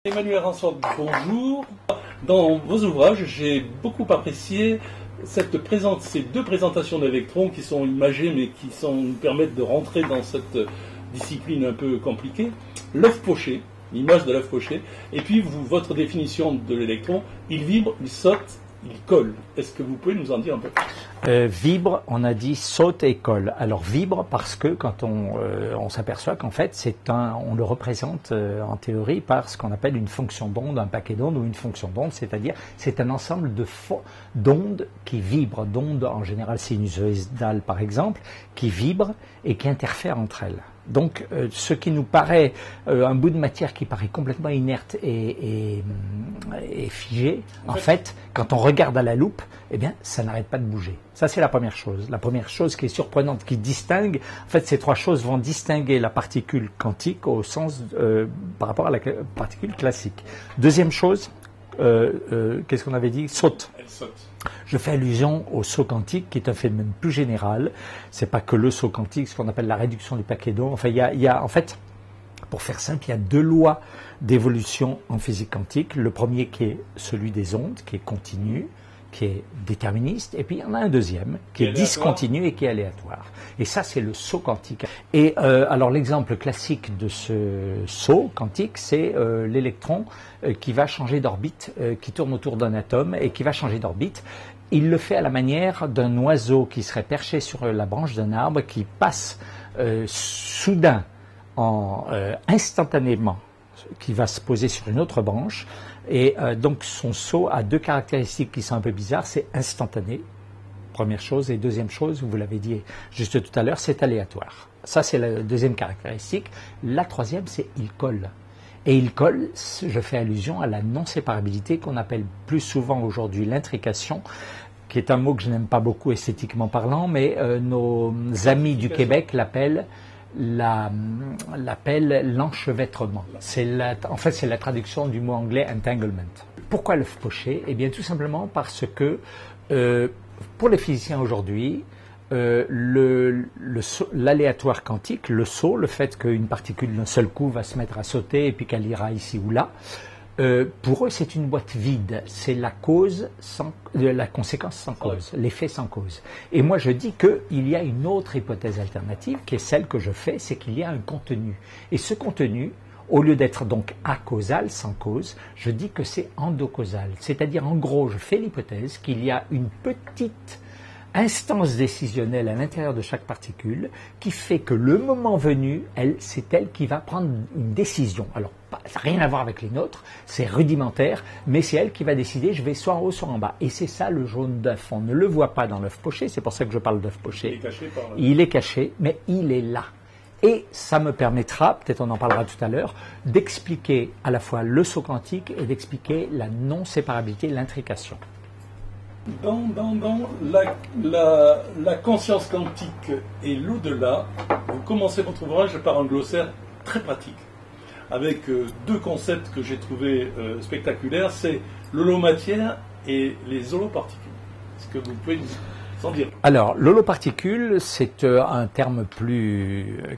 Emmanuel Ransford, bonjour. Dans vos ouvrages, j'ai beaucoup apprécié ces deux présentations d'électrons qui sont imagées mais qui nous permettent de rentrer dans cette discipline un peu compliquée. L'œuf poché, l'image de l'œuf poché, et puis votre définition de l'électron, il vibre, il saute, il colle. Est-ce que vous pouvez nous en dire un peu plus ? Vibre, on a dit saute et colle. Alors vibre parce que quand on s'aperçoit qu'en fait on le représente en théorie par ce qu'on appelle une fonction d'onde, un paquet d'ondes ou une fonction d'onde, c'est-à-dire c'est un ensemble d'ondes qui vibrent, d'ondes en général sinusoïdales par exemple, qui vibrent et qui interfèrent entre elles. Donc, ce qui nous paraît un bout de matière qui paraît complètement inerte et figé, en fait, quand on regarde à la loupe, eh bien, ça n'arrête pas de bouger. Ça, c'est la première chose. La première chose qui est surprenante, qui distingue, en fait, ces trois choses vont distinguer la particule quantique au sens par rapport à la particule classique. Deuxième chose, qu'est-ce qu'on avait dit ? Saute. Elle saute. Je fais allusion au saut quantique, qui est un phénomène plus général. C'est pas que le saut quantique, ce qu'on appelle la réduction du paquet d'ondes. Enfin, il y a, en fait, pour faire simple, il y a deux lois d'évolution en physique quantique. Le premier qui est celui des ondes, qui est continu, qui est déterministe, et puis il y en a un deuxième qui est discontinu et qui est aléatoire. Et ça, c'est le saut quantique. Et alors l'exemple classique de ce saut quantique, c'est l'électron qui va changer d'orbite, qui tourne autour d'un atome et qui va changer d'orbite. Il le fait à la manière d'un oiseau qui serait perché sur la branche d'un arbre, qui passe soudain, instantanément, qui va se poser sur une autre branche. Et donc son saut a deux caractéristiques qui sont un peu bizarres, c'est instantané, première chose, et deuxième chose, vous l'avez dit juste tout à l'heure, c'est aléatoire. Ça, c'est la deuxième caractéristique. La troisième, c'est il colle. Et il colle, je fais allusion à la non-séparabilité qu'on appelle plus souvent aujourd'hui l'intrication, qui est un mot que je n'aime pas beaucoup esthétiquement parlant, mais nos amis du Québec l'appellent l'enchevêtrement. En fait, c'est la traduction du mot anglais entanglement. Pourquoi l'œuf poché ? Eh bien, tout simplement parce que pour les physiciens aujourd'hui, l'aléatoire quantique, le saut, le fait qu'une particule d'un seul coup va se mettre à sauter et puis qu'elle ira ici ou là, pour eux, c'est une boîte vide. C'est la conséquence sans cause, l'effet sans cause. Et moi, je dis qu'il y a une autre hypothèse alternative, qui est celle que je fais, c'est qu'il y a un contenu. Et ce contenu, au lieu d'être donc acausal, sans cause, je dis que c'est endocausal. C'est-à-dire, en gros, je fais l'hypothèse qu'il y a une petite instance décisionnelle à l'intérieur de chaque particule qui fait que le moment venu, c'est elle qui va prendre une décision. Alors, ça n'a rien à voir avec les nôtres, c'est rudimentaire, mais c'est elle qui va décider, je vais soit en haut, soit en bas. Et c'est ça le jaune d'œuf. On ne le voit pas dans l'œuf poché, c'est pour ça que je parle d'œuf poché. Il est caché, mais il est là. Et ça me permettra, peut-être on en parlera tout à l'heure, d'expliquer à la fois le saut quantique et d'expliquer la non-séparabilité, l'intrication. Dans la conscience quantique et l'au-delà, vous commencez votre ouvrage par un glossaire très pratique, avec deux concepts que j'ai trouvés spectaculaires, c'est l'holomatière et les holoparticules. Est-ce que vous pouvez nous en dire ? Alors, l'holoparticule, c'est un terme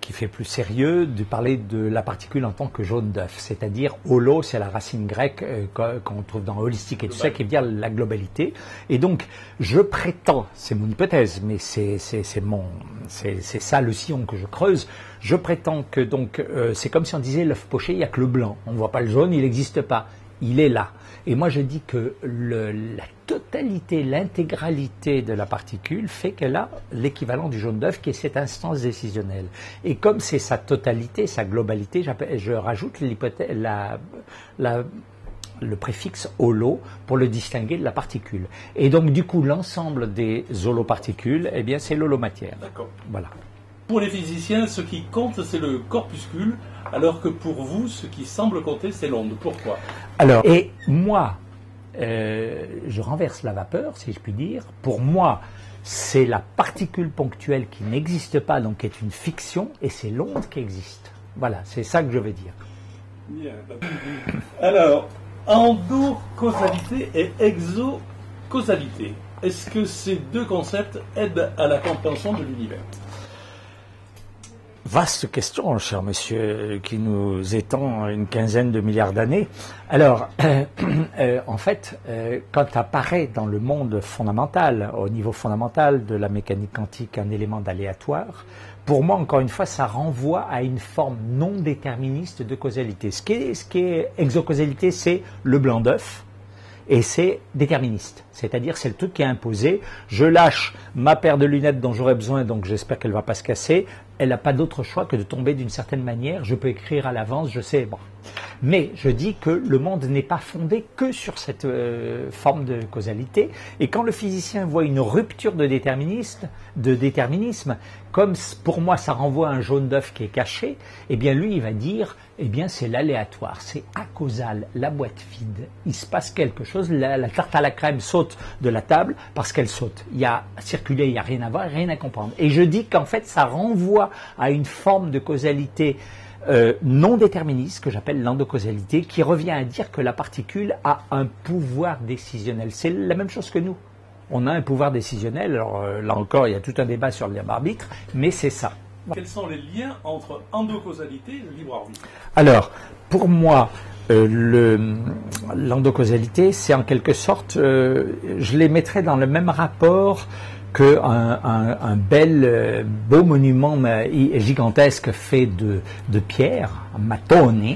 qui fait plus sérieux de parler de la particule en tant que jaune d'œuf, c'est-à-dire holo, c'est la racine grecque qu'on trouve dans holistique et tout ça, qui veut dire la globalité. Et donc, je prétends, c'est mon hypothèse, mais c'est ça le sillon que je creuse. Je prétends que donc c'est comme si on disait l'œuf poché, il n'y a que le blanc. On ne voit pas le jaune, il n'existe pas. Il est là. Et moi je dis que la totalité, l'intégralité de la particule fait qu'elle a l'équivalent du jaune d'œuf qui est cette instance décisionnelle. Et comme c'est sa totalité, sa globalité, je rajoute le préfixe holo pour le distinguer de la particule. Et donc du coup l'ensemble des holoparticules, eh bien c'est l'holomatière. D'accord. Voilà. Pour les physiciens, ce qui compte, c'est le corpuscule, alors que pour vous, ce qui semble compter, c'est l'onde. Pourquoi ? Alors, et moi, je renverse la vapeur, si je puis dire. Pour moi, c'est la particule ponctuelle qui n'existe pas, donc qui est une fiction, et c'est l'onde qui existe. Voilà, c'est ça que je veux dire. Bien. Alors, endocausalité et exocausalité. Est-ce que ces deux concepts aident à la compréhension de l'univers ? Vaste question, cher monsieur, qui nous étend une quinzaine de milliards d'années. Alors, en fait, quand apparaît dans le monde fondamental, au niveau fondamental de la mécanique quantique, un élément d'aléatoire, pour moi, encore une fois, ça renvoie à une forme non déterministe de causalité. Ce qui est exocausalité, c'est le blanc d'œuf. Et c'est déterministe, c'est-à-dire c'est le truc qui est imposé. Je lâche ma paire de lunettes dont j'aurais besoin, donc j'espère qu'elle ne va pas se casser. Elle n'a pas d'autre choix que de tomber d'une certaine manière. Je peux écrire à l'avance, je sais. Bon. Mais je dis que le monde n'est pas fondé que sur cette forme de causalité. Et quand le physicien voit une rupture de déterminisme, comme pour moi ça renvoie à un jaune d'œuf qui est caché, eh bien lui il va dire, eh bien c'est l'aléatoire, c'est acausal, la boîte vide. Il se passe quelque chose, la tarte à la crème saute de la table parce qu'elle saute. Il y a circulé, il n'y a rien à voir, rien à comprendre. Et je dis qu'en fait ça renvoie à une forme de causalité non déterministe, que j'appelle l'endocausalité, qui revient à dire que la particule a un pouvoir décisionnel. C'est la même chose que nous. On a un pouvoir décisionnel, alors là encore il y a tout un débat sur le libre arbitre, mais c'est ça. Quels sont les liens entre endocausalité et le libre arbitre? Alors, pour moi, l'endocausalité, c'est en quelque sorte, je les mettrais dans le même rapport qu'un beau monument gigantesque fait de pierre, un matone,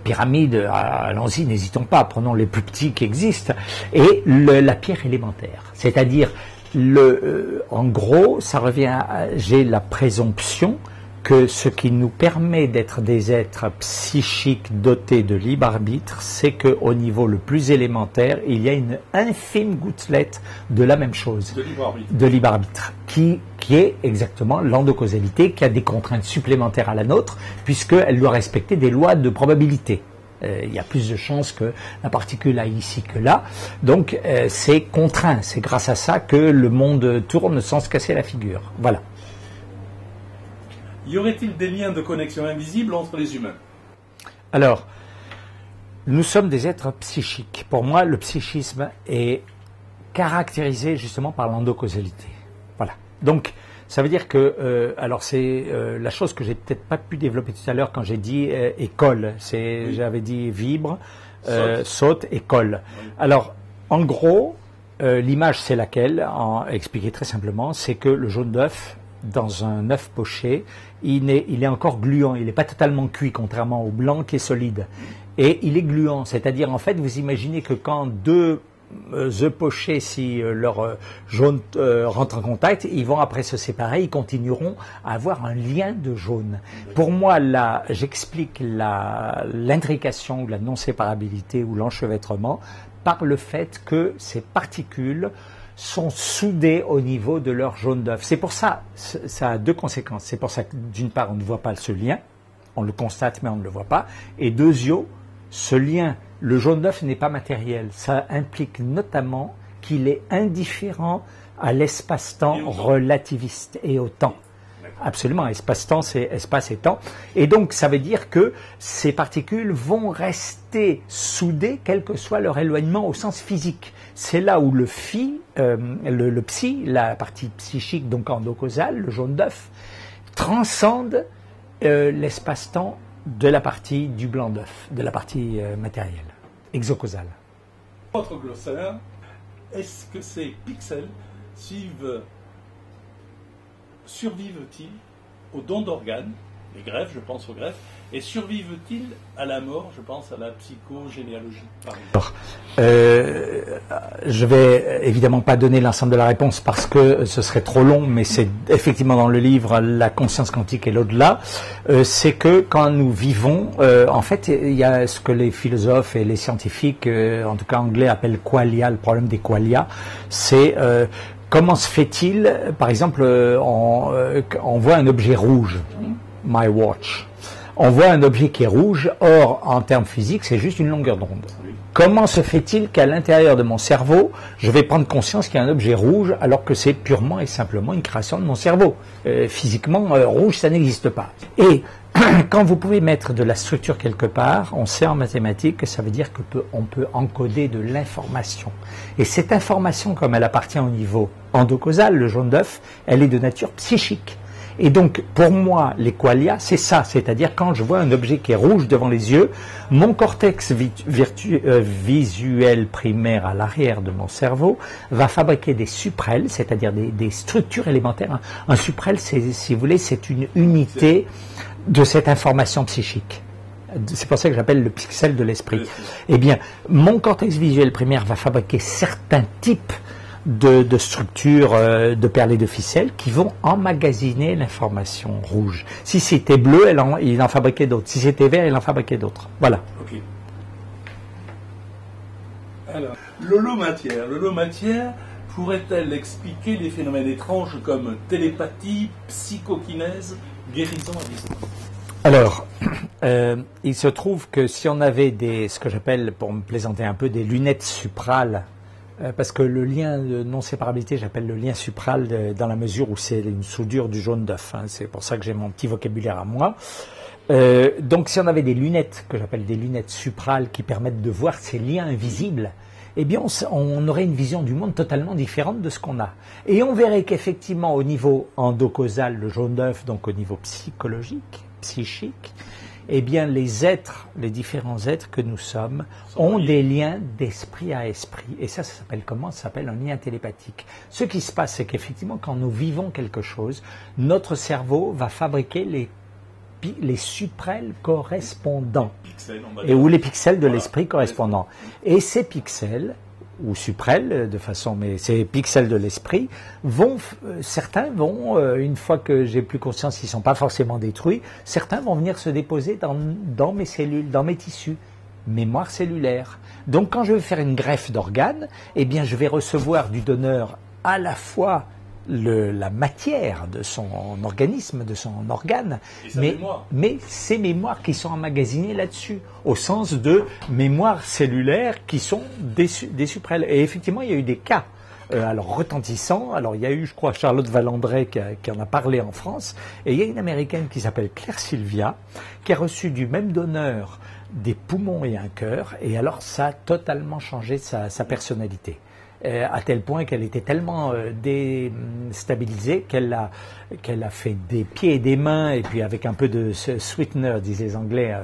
pyramide, allons-y, n'hésitons pas, prenons les plus petits qui existent, et la pierre élémentaire, c'est-à-dire, en gros, ça revient j'ai la présomption que ce qui nous permet d'être des êtres psychiques dotés de libre arbitre, c'est qu'au niveau le plus élémentaire, il y a une infime gouttelette de la même chose, de libre arbitre, qui est exactement l'endocausalité, qui a des contraintes supplémentaires à la nôtre, puisqu'elle doit respecter des lois de probabilité. Il y a plus de chances que la particule aille ici que là, donc c'est contraint, c'est grâce à ça que le monde tourne sans se casser la figure. Voilà. Y aurait-il des liens de connexion invisibles entre les humains? Alors, nous sommes des êtres psychiques. Pour moi, le psychisme est caractérisé justement par l'endocausalité. Voilà. Donc, ça veut dire que, alors c'est la chose que j'ai peut-être pas pu développer tout à l'heure quand j'ai dit école. J'avais dit vibre, saute et colle. Oui. Alors, en gros, l'image c'est laquelle? Expliquer très simplement, c'est que le jaune d'œuf, dans un œuf poché, il est encore gluant, il n'est pas totalement cuit, contrairement au blanc qui est solide. Et il est gluant, c'est-à-dire en fait, vous imaginez que quand deux œufs pochés, si leur jaune rentre en contact, ils vont après se séparer, ils continueront à avoir un lien de jaune. Pour moi, là, j'explique l'intrication ou la non-séparabilité ou l'enchevêtrement par le fait que ces particules sont soudés au niveau de leur jaune d'œuf. C'est pour ça, ça a deux conséquences. C'est pour ça que d'une part, on ne voit pas ce lien, on le constate mais on ne le voit pas. Et deuxièmement, ce lien, le jaune d'œuf n'est pas matériel. Ça implique notamment qu'il est indifférent à l'espace-temps relativiste et au temps. Absolument, espace-temps, c'est espace et temps. Et donc, ça veut dire que ces particules vont rester soudées, quel que soit leur éloignement au sens physique. C'est là où le psy, la partie psychique, donc endocausale, le jaune d'œuf, transcende l'espace-temps de la partie du blanc d'œuf, de la partie matérielle, exocausale. Votre glossaire, est-ce que ces pixels survivent-ils aux dons d'organes, les greffes, je pense aux greffes, et survivent-ils à la mort, je pense à la psychogénéalogie, par exemple? Je vais évidemment pas donner l'ensemble de la réponse parce que ce serait trop long, mais c'est effectivement dans le livre La conscience quantique et l'au-delà, c'est que quand nous vivons, en fait, il y a ce que les philosophes et les scientifiques, en tout cas anglais, appellent qualia, le problème des qualia, c'est comment se fait-il, par exemple, on voit un objet rouge, my watch, on voit un objet qui est rouge, or en termes physiques c'est juste une longueur d'onde. Comment se fait-il qu'à l'intérieur de mon cerveau, je vais prendre conscience qu'il y a un objet rouge alors que c'est purement et simplement une création de mon cerveau? Physiquement, rouge ça n'existe pas. Et quand vous pouvez mettre de la structure quelque part, on sait en mathématiques que ça veut dire qu'on peut encoder de l'information. Et cette information, comme elle appartient au niveau endocausal, le jaune d'œuf, elle est de nature psychique. Et donc, pour moi, les qualia, c'est ça. C'est-à-dire, quand je vois un objet qui est rouge devant les yeux, mon cortex visuel primaire à l'arrière de mon cerveau va fabriquer des suprelles, c'est-à-dire des structures élémentaires. Un suprelle, si vous voulez, c'est une unité de cette information psychique. C'est pour ça que j'appelle le pixel de l'esprit. Eh bien, mon cortex visuel primaire va fabriquer certains types de structures de perles et de ficelles qui vont emmagasiner l'information rouge. Si c'était bleu, il en fabriquait d'autres. Si c'était vert, il en fabriquait d'autres. Voilà. Ok. Alors, l'holomatière pourrait-elle expliquer des phénomènes étranges comme télépathie, psychokinèse, guérison à distance? Alors, il se trouve que si on avait ce que j'appelle, pour me plaisanter un peu, des lunettes suprales, parce que le lien de non-séparabilité, j'appelle le lien supral dans la mesure où c'est une soudure du jaune d'œuf. Hein, c'est pour ça que j'ai mon petit vocabulaire à moi. Donc si on avait des lunettes, que j'appelle des lunettes suprales, qui permettent de voir ces liens invisibles, eh bien on aurait une vision du monde totalement différente de ce qu'on a. Et on verrait qu'effectivement au niveau endocausal, le jaune d'œuf, donc au niveau psychologique, psychique, eh bien les différents êtres que nous sommes ont des liens d'esprit à esprit. Et ça s'appelle comment? Ça s'appelle un lien télépathique. Ce qui se passe, c'est qu'effectivement, quand nous vivons quelque chose, notre cerveau va fabriquer les suprelles correspondants, ou les pixels de l'esprit correspondants. Et ces pixels, ou suprelles, mais ces pixels de l'esprit, certains vont, une fois que j'ai plus conscience qu'ils ne sont pas forcément détruits, certains vont venir se déposer dans mes cellules, dans mes tissus, mémoire cellulaire. Donc quand je vais faire une greffe d'organes, eh bien je vais recevoir du donneur à la fois la matière de son organisme, de son organe, mais ces mémoires qui sont emmagasinées là-dessus, au sens de mémoires cellulaires qui sont des suprelles. Et effectivement, il y a eu des cas alors retentissants. Alors il y a eu, je crois, Charlotte Valandré qui en a parlé en France, et il y a une Américaine qui s'appelle Claire Sylvia, qui a reçu du même donneur des poumons et un cœur, et alors ça a totalement changé sa personnalité. À tel point qu'elle était tellement déstabilisée qu'elle a fait des pieds et des mains, et puis avec un peu de sweetener, disent les Anglais,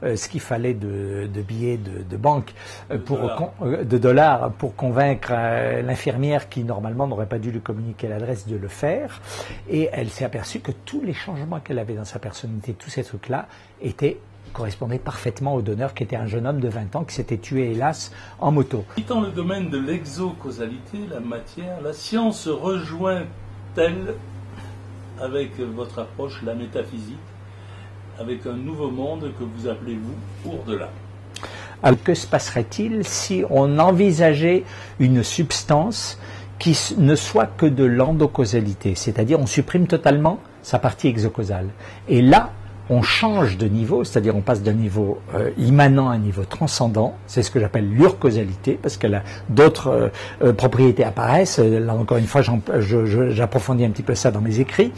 ce qu'il fallait de billets de banque, de dollars, pour convaincre l'infirmière qui normalement n'aurait pas dû lui communiquer l'adresse de le faire. Et elle s'est aperçue que tous les changements qu'elle avait dans sa personnalité, tous ces trucs-là, correspondait parfaitement au donneur, qui était un jeune homme de 20 ans qui s'était tué, hélas, en moto. Quittant le domaine de l'exocausalité, la matière, la science rejoint-elle avec votre approche, la métaphysique, avec un nouveau monde que vous appelez, vous, au-delà? Alors, que se passerait-il si on envisageait une substance qui ne soit que de l'endocausalité, c'est-à-dire on supprime totalement sa partie exocausale. Et là, on change de niveau, c'est-à-dire on passe d'un niveau immanent à un niveau transcendant. C'est ce que j'appelle l'urcausalité, parce que d'autres propriétés apparaissent. Là, encore une fois, j'approfondis un petit peu ça dans mes écrits.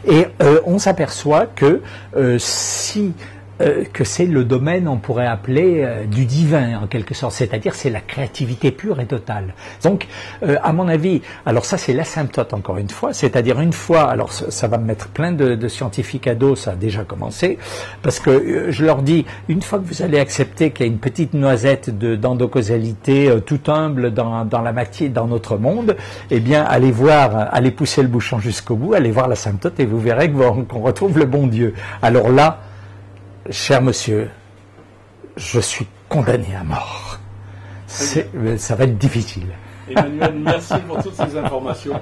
Et on s'aperçoit que que c'est le domaine, on pourrait appeler, du divin, en quelque sorte. C'est-à-dire, c'est la créativité pure et totale. Donc, à mon avis, alors ça, c'est l'asymptote, encore une fois. C'est-à-dire, une fois, alors ça va me mettre plein de scientifiques à dos, ça a déjà commencé, parce que je leur dis, une fois que vous allez accepter qu'il y a une petite noisette d'endocausalité tout humble dans la matière, dans notre monde, eh bien, allez pousser le bouchon jusqu'au bout, allez voir l'asymptote et vous verrez qu'on retrouve le bon Dieu. Alors là, cher monsieur, je suis condamné à mort. Ça va être difficile. Emmanuel, merci pour toutes ces informations.